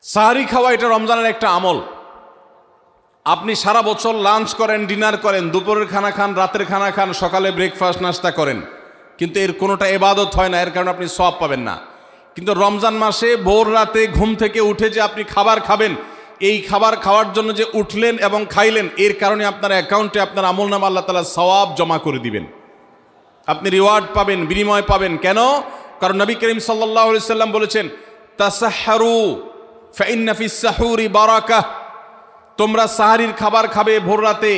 সাহারি খাওয়া এটা রমজানের একটা আমল। আপনি সারা বছর লাঞ্চ করেন, ডিনার করেন, দুপুরের খানা খান, রাতের খানা খান, সকালে ব্রেকফাস্ট নাস্তা করেন, কিন্তু এর কোনোটা ইবাদত হয় না, এর কারণে আপনি সওয়াব পাবেন না। কিন্তু রমজান মাসে ভোর রাতে ঘুম থেকে উঠে যে আপনি খাবার খাবেন, এই খাবার খাওয়ার জন্য যে উঠলেন এবং খাইলেন, এর কারণে আপনার অ্যাকাউন্টে আপনার আমলনামা আল্লাহ তাআলা সওয়াব জমা করে দিবেন, আপনি রিওয়ার্ড পাবেন, বিনিময় পাবেন। কেন? কারণ নবী করিম সাল্লাল্লাহু আলাইহি সাল্লাম বলেছেন, তাসাহহারু ফাইন্না ফিস সাহুরি বারাকাহ। তোমরা সাহারির খাবার খাবে ভোর রাতে,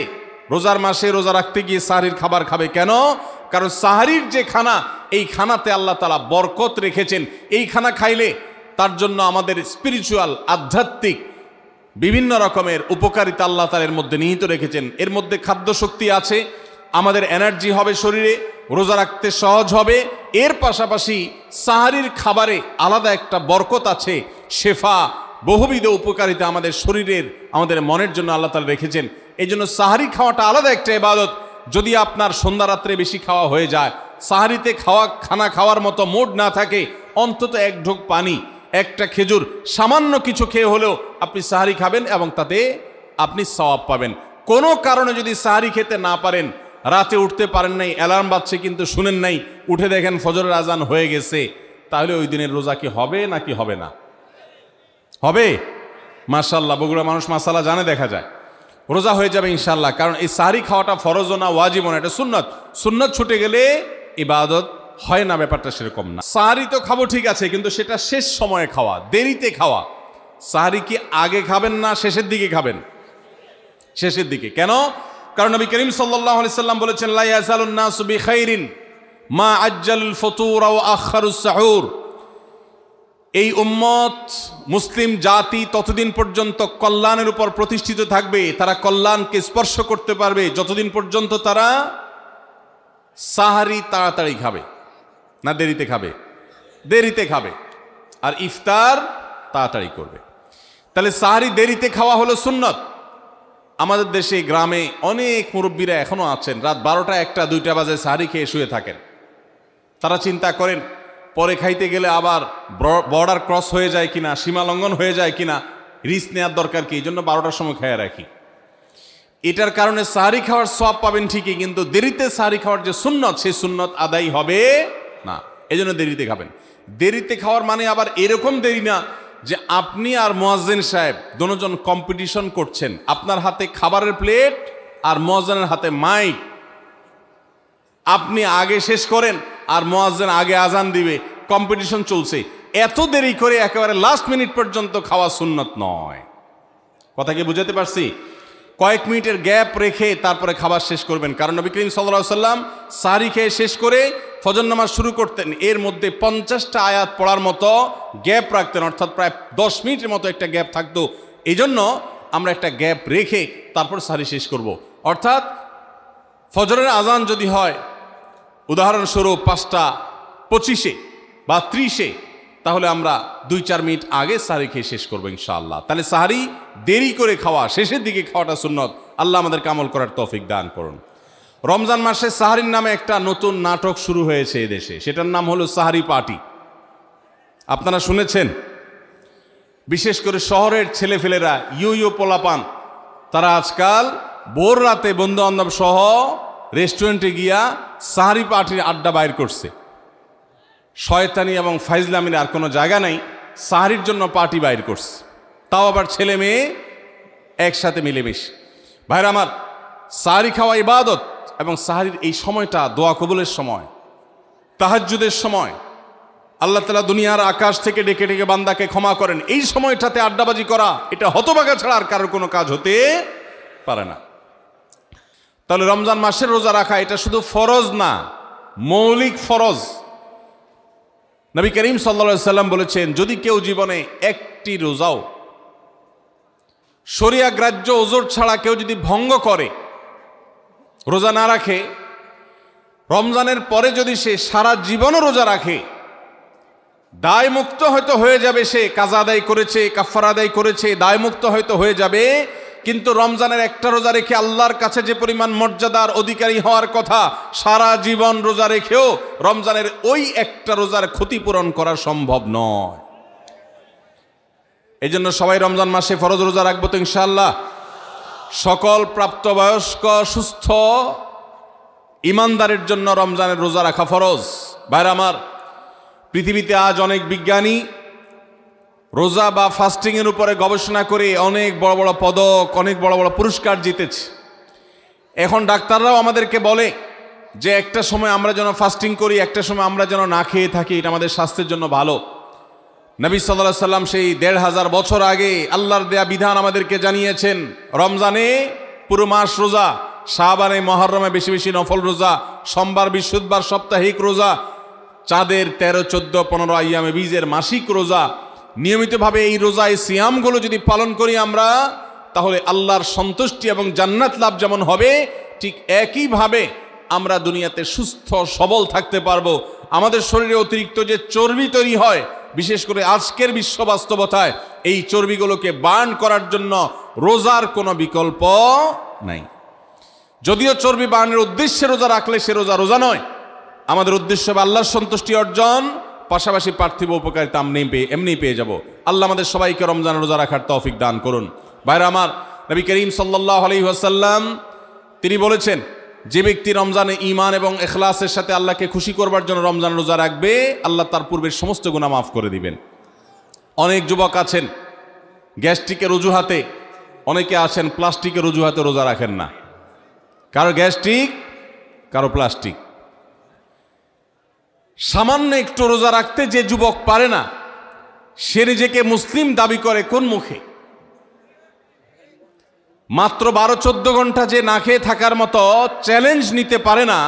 রোজার মাসে রোজা রাখতে গিয়ে সাহারির খাবার খাবে। কেন? কারণ সাহারির যে খানা, এই খানাতে আল্লাহ তাআলা বরকত রেখেছেন। এই খানা খাইলে তার জন্য আমাদের স্পিরিচুয়াল, আধ্যাত্মিক বিভিন্ন রকমের উপকারিতা আল্লাহ তাআলা এর মধ্যে নিহিত রেখেছেন। এর মধ্যে খাদ্য শক্তি আছে, আমাদের এনার্জি হবে শরীরে, রোজা রাখতে সহজ হবে। এর পাশাপাশি সাহারির খাবারে আলাদা একটা বরকত আছে, শেফা, বহুবিধ উপকারিতা আমাদের শরীরের, আমাদের মনের জন্য আল্লাহ তাআলা রেখেছেন। এই জন্য সাহারি খাওয়াটা আলাদা একটা ইবাদত। যদি আপনার সন্ধ্যা রাত্রে বেশি খাওয়া হয়ে যায়, সাহারিতে খানা খাওয়ার মতো মুড না থাকে, অন্তত এক ঢোক পানি, একটা খেজুর, সামান্য কিছু খেয়ে হলেও আপনি সাহারি খাবেন এবং তাতে আপনি সওয়াব পাবেন। কোনো কারণে যদি সাহারি খেতে না পারেন, রাতে উঠতে পারেন নাই, অ্যালার্ম বাজছে কিন্তু শুনেন নাই, উঠে দেখেন ফজরের আজান হয়ে গেছে, তাহলে ওই দিনের রোজা কি হবে নাকি হবে না? হবে। মাশাআল্লাহ, বগুড়া মানুষ মাসালা জানে, দেখা যায় রোজা হয়ে যাবে ইনশাআল্লাহ। কারণ এই সাহারি খাওয়াটা ফরজও না, ওয়াজিবও না, এটা সুন্নত। সুন্নত ছুটে গেলে ইবাদত হয় না, ব্যাপারটা সেরকম না। সাহারি তো খাবো ঠিক আছে, কিন্তু সেটা শেষ সময়ে খাওয়া, দেরিতে খাওয়া। সাহারি কি আগে খাবেন না শেষের দিকে খাবেন? শেষের দিকে। কেন? কারণ নবী করিম সাল্লাল্লাহু আলাইহি সাল্লাম বলেছেন, লা ইয়াজালুন নাসু বিখাইরিন মা আজ্জালুল ফুতুর ওয়া আখারুস সাহুর। এই উম্মত, মুসলিম জাতি ততদিন পর্যন্ত কল্যাণের উপর প্রতিষ্ঠিত থাকবে, তারা কল্যাণকে স্পর্শ করতে পারবে যতদিন পর্যন্ত তারা সাহারি তাড়াতাড়ি খাবে না দেরিতে খাবে? দেরিতে খাবে। আর ইফতার তাড়াতাড়ি করবে। তাহলে সাহারি দেরিতে খাওয়া হলো সুন্নত। আমাদের দেশে গ্রামে অনেক মুরব্বীরা এখনো আছেন, রাত 12টা, 1টা, 2টা বাজে সাহারি খেয়ে শুয়ে থাকেন। তারা চিন্তা করেন পরে খাইতে গেলে আবার বর্ডার ক্রস হয়ে যায় কিনা, সীমা লঙ্ঘন হয়ে যায় কিনা, রিস্ক নেওয়ার দরকার কি, এই জন্য 12টার সময় খেয়ে রাখি। এটার কারণে সাহারি খাওয়ার সওয়াব পাবেন ঠিকই, কিন্তু দেরিতে সাহারি খাওয়ার যে সুন্নত, সেই সুন্নত আদায় হবে না। এই জন্য দেরিতে খাবেন। দেরিতে খাওয়ার মানে আবার এরকম দেরি না যে আপনি আর মুয়াজ্জিন সাহেব দুজন কম্পিটিশন করছেন, আপনার হাতে খাবারের প্লেট আর মুয়াজ্জিনের হাতে মাইক, আপনি আগে শেষ করেন আর মুয়াজ্জিন আগে আজান দিবে, কম্পিটিশন চলছে। এত দেরি করে একেবারে লাস্ট মিনিট পর্যন্ত খাওয়া সুন্নত নয়। কথা কি বুঝাতে পারছি? কয়েক মিনিটের গ্যাপ রেখে তারপরে খাবার শেষ করবেন। কারণ নবী করিম সাল্লাল্লাহু আলাইহি সাল্লাম সাহারি খেয়ে শেষ করে ফজর নামাজ শুরু করতেন, এর মধ্যে 50টা আয়াত পড়ার মতো গ্যাপ রাখতেন, অর্থাৎ প্রায় 10 মিনিটের মতো একটা গ্যাপ থাকতো। এই জন্য আমরা একটা গ্যাপ রেখে তারপর সাহারি শেষ করব। অর্থাৎ ফজরের আজান যদি হয় উদাহরণস্বরূপ 5:25 বা 30, তাহলে আমরা 2-4 মিনিট আগে সাহারি খেয়ে শেষ করবো ইনশাআল্লাহ। তাহলে সাহারি দেরি করে খাওয়া, শেষের দিকে খাওয়াটা সুন্নত। আল্লাহ আমাদেরকে আমল করার তৌফিক দান করুন। রমজান মাসে সাহারির নামে একটা নতুন নাটক শুরু হয়েছে এদেশে, সেটার নাম হলো সাহারি পার্টি। আপনারা শুনেছেন? বিশেষ করে শহরের ছেলেফেলেরা, ইউ পোলাপান, তারা আজকাল ভোর রাতে বন্ধু বান্ধব সহ রেস্টুরেন্টে গিয়া সাহারি পার্টির আড্ডা বাইর করছে। শয়তানি এবং ফাইজলামির আর কোনো জায়গা নাই, সাহারির জন্য পার্টি বাইর করছে, তাও আবার ছেলে মেয়ে একসাথে মিলেমিশে। ভাইরা আমার, সাহারি খাওয়া ইবাদত, এবং সাহারির এই সময়টা দোয়া কবুলের সময়, তাহাজ্জুদের সময়। আল্লাহ তাআলা দুনিয়ার আকাশ থেকে ডেকে ডেকে বান্দাকে ক্ষমা করেন। এই সময়টাতে আড্ডাবাজি করা, এটা হতভাগা ছাড়া আর কারোর কোনো কাজ হতে পারে না। তাহলে রমজান মাসের রোজা রাখা এটা শুধু ফরজ না, মৌলিক ফরজ। নবী করিম সাল্লাল্লাহু আলাইহি সাল্লাম বলেছেন, যদি কেউ জীবনে একটি রোজাও শরিয়া গ্রাহ্য ওজর ছাড়া কেউ যদি ভঙ্গ করে, রোজা না রাখে, রমজানের পরে যদি সে সারা জীবনও রোজা রাখে, দায়মুক্ত হয়তো হয়ে যাবে, সে কাজা আদায় করেছে, কাফারা আদায় করেছে, দায়মুক্ত হয়তো হয়ে যাবে। কিন্তু রমজানের একটা রোজা রেখে আল্লাহর কাছে যে পরিমাণ মর্যাদার অধিকারী হওয়ার কথা, সারা জীবন রোজা রেখেও রমজানের ওই একটা রোজার ক্ষতিপূরণ করা সম্ভব নয়। এই জন্য সবাই রমজান মাসে ফরজ রোজা রাখবো তো ইনশাআল্লাহ। সকল প্রাপ্তবয়স্ক সুস্থ ইমানদারের জন্য রমজানের রোজা রাখা ফরজ। ভাইরা আমার, পৃথিবীতে আজ অনেক বিজ্ঞানী রোজা বা ফাস্টিংয়ের উপরে গবেষণা করে অনেক বড় বড় পদক, অনেক বড় বড় পুরস্কার জিতেছে। এখন ডাক্তাররাও আমাদেরকে বলে যে একটা সময় আমরা যেন ফাস্টিং করি, একটা সময় আমরা যেন না খেয়ে থাকি, এটা আমাদের স্বাস্থ্যের জন্য ভালো। নবী সাল্লাল্লাহু আলাইহি সাল্লাম সেই ১৫০০ বছর আগে আল্লাহর দেয়া বিধান আমাদেরকে জানিয়েছেন। রমজানে পুরো মাস রোজা, শাবানে মুহররমে বেশি বেশি নফল রোজা, সোমবার বৃহস্পতিবার সাপ্তাহিক রোজা, চাঁদের ১৩, ১৪, ১৫ আইয়ামে বীজের মাসিক রোজা। নিয়মিতভাবে এই রোজা, এই সিয়ামগুলো যদি পালন করি আমরা, তাহলে আল্লাহর সন্তুষ্টি এবং জান্নাত লাভ যেমন হবে, ঠিক একইভাবে আমরা দুনিয়াতে সুস্থ সবল থাকতে পারবো। আমাদের শরীরে অতিরিক্ত যে চর্বি তৈরি হয়, বিশেষ করে আজকের বিশ্ব বাস্তবতায়, এই চর্বিগুলোকে বার্ন করার জন্য রোজার কোনো বিকল্প নাই। যদিও চর্বি বার্নের উদ্দেশ্যে রোজা রাখলে সে রোজা রোজা নয়। আমাদের উদ্দেশ্য হবে আল্লাহর সন্তুষ্টি অর্জন, পাশাপাশি পার্থিব উপকারিতা এমনি পেয়ে যাব। আল্লাহ আমাদের সবাইকে রমজান রোজা রাখার তৌফিক দান করুন। ভাইরা আমার, নবী করিম সাল্লাল্লাহু আলাইহি ওয়াসাল্লাম তিনি বলেছেন, যে ব্যক্তি রমজানে ঈমান এবং ইখলাসের সাথে আল্লাহকে খুশি করবার জন্য রমজান রোজা রাখবে, আল্লাহ তার পূর্বের সমস্ত গুনাহ মাফ করে দিবেন। অনেক যুবক আছেন গ্যাস্ট্রিকের অজুহাতে, অনেকে আছেন প্লাস্টিকের অজুহাতে রোজা রাখেন না। কারো গ্যাস্ট্রিক, কারো প্লাস্টিক। সামান্য একটু রোজা রাখতে যে যুবক পারে না, সে নিজেকে মুসলিম দাবি করে কোন মুখে? মাত্র 12-14 ঘন্টা যে না খেয়ে থাকার মতো চ্যালেঞ্জ নিতে পারে না,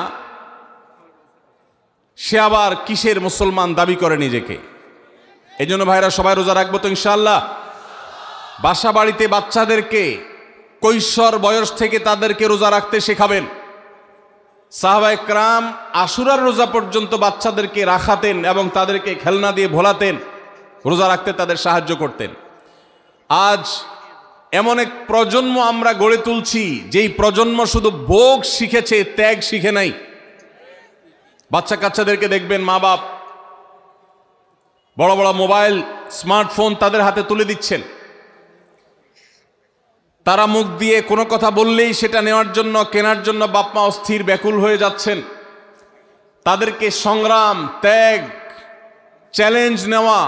সে আবার কিসের মুসলমান দাবি করে নিজেকে? এই জন্য ভাইরা সবাই রোজা রাখবো তো ইনশাআল্লাহ। বাসা বাড়িতে বাচ্চাদেরকে কৈশোর বয়স থেকে তাদেরকে রোজা রাখতে শেখাবেন। সাহাবায়ে কেরাম আশুরার রোজা পর্যন্ত বাচ্চাদেরকে রাখাতেন এবং তাদেরকে খেলনা দিয়ে ভোলাতেন, রোজা রাখতে তাদের সাহায্য করতেন। আজ এমন এক প্রজন্ম আমরা গড়ে তুলছি, যেই প্রজন্ম শুধু ভোগ শিখেছে, ত্যাগ শিখে নাই। বাচ্চা কাচ্চাদেরকে দেখবেন মা বাপ বড় বড় মোবাইল, স্মার্টফোন তাদের হাতে তুলে দিচ্ছেন। তারা মুখ দিয়ে কোনো কথা বললেই সেটা নেওয়ার জন্য, কেনার জন্য বাপ মা অস্থির ব্যাকুল হয়ে যাচ্ছেন। তাদেরকে সংগ্রাম, ত্যাগ, চ্যালেঞ্জ নেওয়া,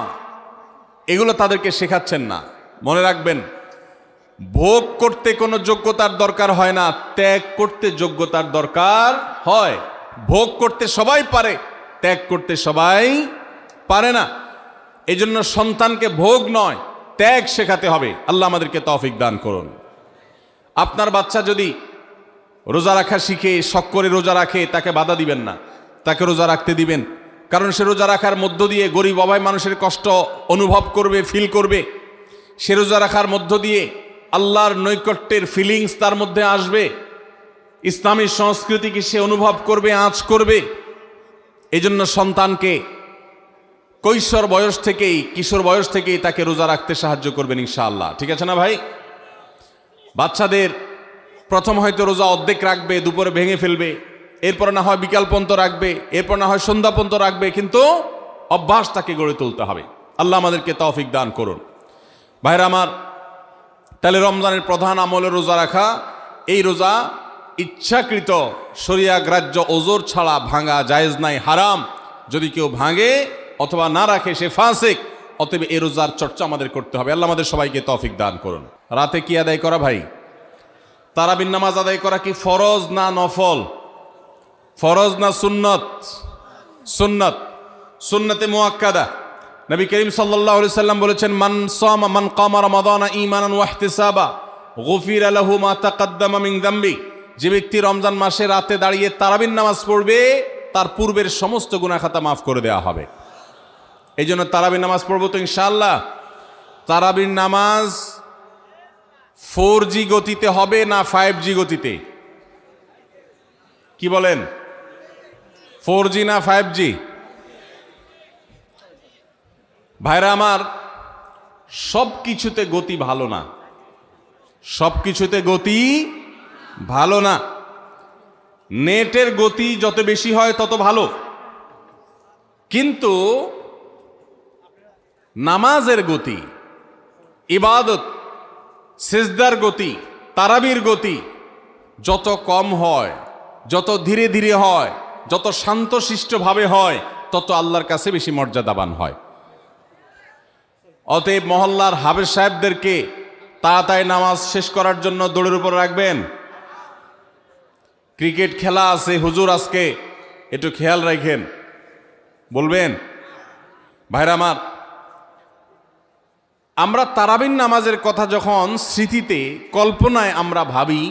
এগুলো তাদেরকে শেখাচ্ছেন না। মনে রাখবেন, ভোগ করতে কোনো যোগ্যতার দরকার হয় না, ত্যাগ করতে যোগ্যতার দরকার হয়। ভোগ করতে সবাই পারে, ত্যাগ করতে সবাই পারে না। এই জন্য সন্তানকে ভোগ নয়, ত্যাগ শেখাতে হবে। আল্লাহ আমাদেরকে তৌফিক দান করুন। আপনার বাচ্চা যদি রোজা রাখা শিখে, শখ করে রোজা রাখে, তাকে বাধা দিবেন না, তাকে রোজা রাখতে দিবেন। কারণ সে রোজা রাখার মধ্য দিয়ে গরিব অভাব মানুষের কষ্ট অনুভব করবে, ফিল করবে। সে রোজা রাখার মধ্য দিয়ে আল্লাহর নৈকট্যের ফিলিংস তার মধ্যে আসবে, ইসলামী সংস্কৃতিকে সে অনুভব করবে, আঁচ করবে। এই জন্য সন্তানকে কৈশোর বয়স থেকেই, কিশোর বয়স থেকেই তাকে রোজা রাখতে সাহায্য করবেন ইনশাআল্লাহ। ঠিক আছে না ভাই? বাচ্চাদের প্রথম হয়তো রোজা অর্ধেক রাখবে, দুপুরে ভেঙে ফেলবে, এরপর না হয় বিকাল পর্যন্ত রাখবে, এরপর না হয় সন্ধ্যা পর্যন্ত রাখবে, কিন্তু অভ্যাস তাকে গড়ে তুলতে হবে। আল্লাহ আমাদেরকে তৌফিক দান করুন। ভাইরা আমার, তাহলে রমজানের প্রধান আমলে রোজা রাখা। এই রোজা ইচ্ছাকৃত শরিয়া গ্রাহ্য ওজর ছাড়া ভাঙা জায়েজ নাই, হারাম। যদি কেউ ভাঙে অথবা না রাখে সে ফাসিক। অতএব এই রোজার চর্চা আমাদের করতে হবে। আল্লাহ আমাদের সবাইকে তৌফিক দান করুন। রাতে কি আদায় করা ভাই? তারাবির নামাজ আদায় করা কি ফরজ না নফল? ফরজ না সুন্নত? সুন্নত, সুন্নতে মুআক্কাদা। নবী করিম সাল্লাল্লাহু আলাইহি সাল্লাম বলেছেন, মান কামা রমাদানা ঈমানান ওয়া ইহতিসাবা গুফিরা লাহু মা তাকাদ্দামা মিন যামবি। যে ব্যক্তি রমজান মাসে রাতে দাঁড়িয়ে তারাবির নামাজ পড়বে, তার পূর্বের সমস্ত গুনাহ খাতা মাফ করে দেওয়া হবে। এই জন্য তারাবির নামাজ পড়বো তো ইনশাআল্লাহ। তারাবির নামাজ 4G গতিতে হবে না 5G গতিতে? কি বলেন? 4G না 5G? ভাইরা আমার, সব কিছুতে গতি ভালো না, সব কিছুতে গতি ভালো না। নেটের গতি যত বেশি হয় তত ভালো, কিন্তু নামাজের গতি ইবাদত, সিজদার গতি, তারাবির গতি যত কম হয়, যত ধীরে ধীরে হয়, যত শান্তশিষ্টভাবে হয়, তত আল্লাহর কাছে বেশি মর্যাদাবান হয়। অতএব মহল্লার হাফেজ সাহেবদেরকে তাড়াতাড়ি নামাজ শেষ করার জন্য দৌড়ের উপর রাখবেন। ক্রিকেট খেলা আছে হুজুর, আজকে একটু খেয়াল রাখেন, বলবেন। ভাইরা আমার, আমরা তারাবির নামাজের কথা যখন স্মৃতিতে, কল্পনায় আমরা ভাবি,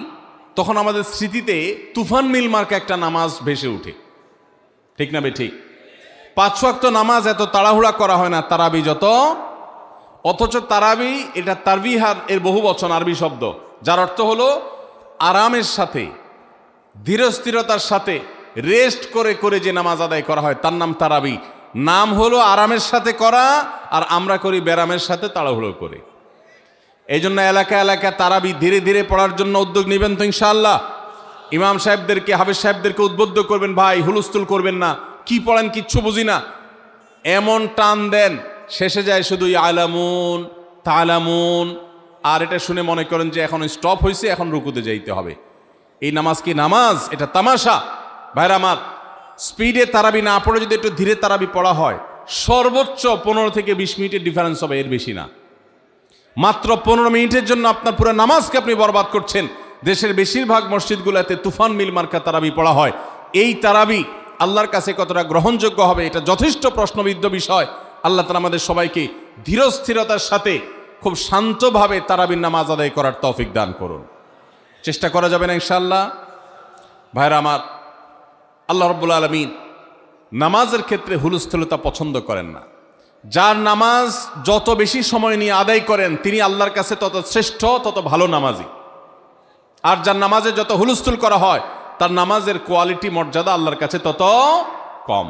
তখন আমাদের স্মৃতিতে তুফান মিল মার্কা একটা নামাজ ভেসে উঠে, ঠিক না বেঠিক? 5 ওয়াক্ত নামাজ এত তাড়াহুড়া করা হয় না তারাবি যত। অথচ তারাবি এটা তারবিহার এর বহু বচন, আরবি শব্দ, যার অর্থ হলো আরামের সাথে, ধীরস্থিরতার সাথে, রেস্ট করে করে যে নামাজ আদায় করা হয় তার নাম তারাবি। নাম হলো আরামের সাথে করা, আর আমরা করি ব্যারামের সাথে তাড়াহুড়ো করে। এই জন্য এলাকা এলাকা তারাবি ধীরে ধীরে পড়ার জন্য উদ্যোগ নেবেন তো ইনশাআল্লাহ। ইমাম সাহেবদেরকে, হাফেজ সাহেবদেরকে উদ্বুদ্ধ করবেন, ভাই হুলস্থুল করবেন না, কি পড়েন কিচ্ছু বুঝি না, এমন টান দেন শেষে যায় শুধু আলামুন তালামুন, আর এটা শুনে মনে করেন যে এখন স্টপ হয়েছে, এখন রুকুতে যাইতে হবে। এই নামাজ কি নামাজ? এটা তামাশা। ভাইরা আমার, স্পিডে তারাবি না পড়ে যদি একটু ধীরে তারাবি পড়া হয়, সর্বোচ্চ 15 থেকে 20 মিনিটের ডিফারেন্স হবে, এর বেশি না। মাত্র 15 মিনিটের জন্য আপনার পুরো নামাজকে আপনি বরবাদ করছেন। দেশের বেশিরভাগ মসজিদগুলোতে তুফান মিল মার্কা তারাবি পড়া হয়। এই তারাবি আল্লাহর কাছে কতটা গ্রহণযোগ্য হবে, এটা যথেষ্ট প্রশ্নবিদ্ধ বিষয়। আল্লাহ তাআলা আমাদের সবাইকে ধীরস্থিরতার সাথে খুব শান্তভাবে তারাবির নামাজ আদায় করার তৌফিক দান করুন। চেষ্টা করা যাবে না ইনশাআল্লাহ। ভাইরা আমার, আল্লাহ রাব্বুল আলামিন নামাজের ক্ষেত্রে হুলস্থুলতা পছন্দ করেন না। যার নামাজ যত বেশি সময় নিয়ে আদায় করেন তিনি আল্লাহর কাছে তত শ্রেষ্ঠ, তত ভালো নামাজি। আর যার নামাজে যত হুলস্থুল করা হয় তার নামাজের কোয়ালিটি, মর্যাদা আল্লাহর কাছে তত কম।